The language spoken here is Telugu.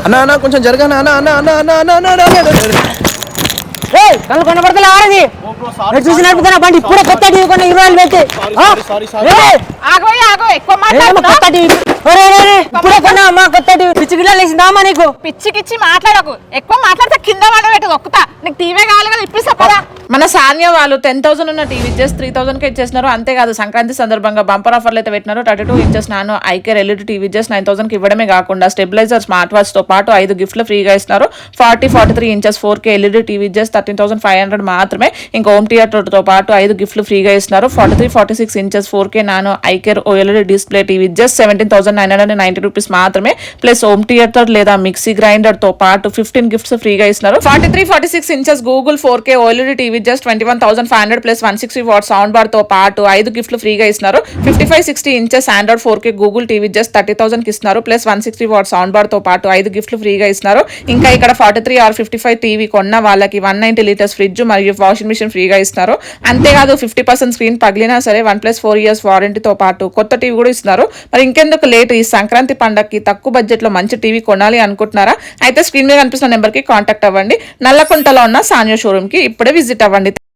అన్నా అన్న కొంచెం జరగనా అన్న అన్న అన్న అన్న అన్న అన్న అన్న కళ్ళు కనపడతలే ఆడది చూసి నడుపుతున్నా బండి ఇప్పుడే కొత్త టీవీ కొన్న 20 పెట్టి కొత్త టీవీ ఇప్పుడే కొన్నా అమ్మా కొత్త టీవీ పిచ్చి గిల్ల లేచిందామా నీకు పిచ్చికిచ్చి మాట్లాడకు ఎక్కువ మాట్లాడితే కింద పడబెట్టు ఒక్కుతా నీకు టీవీ కావాలి కదా ఇప్పుడు చెప్పరా మన సాన్య వాళ్ళు 10,000 ఉన్న టీవీ జస్ట్ 3,000 కి ఇచ్చేసినారు. అంతేకాదు సంక్రాంతి సందర్భంగా బంపర్ ఆఫర్లు అయితే పెట్టినారు. 32 ఇంచెస్ నాను ఐకేర్ ఎల్ఈడి టీవీ జస్ట్ 9,000 కి ఇవ్వడమే కాకుండా స్టెబిలైజర్ స్మార్ట్ వాచ్ తో పాటు 5 గిఫ్ట్లు ఫ్రీగా ఇస్తున్నారు. 43 inches 4K LED TV just 13,500 మాత్రమే. ఇంకా హోమ్ థియేటర్ తో పాటు 5 గిఫ్ట్లు ఫ్రీగా ఇస్తున్నారు. 46 ఇంచెస్ 4K నాను iCare OLED display TV just 17,990 rupees మాత్రమే. ప్లస్ హోమ్ థియేటర్ లేదా మిక్సీ గ్రైండర్ తో పాటు 15 గిఫ్ట్స్ ఫ్రీగా ఇస్తున్నారు. 46 inches Google 4K OLED TV just 21,500 plus 160 what sound bar తో పాటు 5 గిఫ్ట్లు ఫ్రీగా ఇస్తున్నారు. 55-60 inches Android 4K Google TV just 30,000 కి ఇస్తున్నారు. ప్లస్ 160 వాట్ సౌండ్ బార్ తో పాటు 5 గిఫ్ట్లు ఫ్రీగా ఇస్తున్నారు. ఇంకా ఇక్కడ 43 or 55 టీవీ కొన్న వాళ్ళకి 190 లీటర్స్ ఫ్రిడ్జ్ మరియు వాషింగ్ మిషన్ ఫ్రీగా ఇస్తున్నారు. అంతేకాదు 50% స్క్రీన్ పగిలినా సరే 1+4 years వారంటీతో పాటు కొత్త టీవీ కూడా ఇస్తున్నారు. మరి ఇంకెందుకు లేట్, ఈ సంక్రాంతి పండగకి తక్కువ బడ్జెట్ లో మంచి టీవీ కొనాలి అనుకుంటున్నారా? అయితే స్క్రీన్ మీద కనిపిస్తున్న నెంబర్ కి కాంటాక్ట్ అవ్వండి. నల్లకుంటలో ఉన్న సాన్యో షోరూమ్ కి ఇప్పుడే విజిట్ అవ్వండి.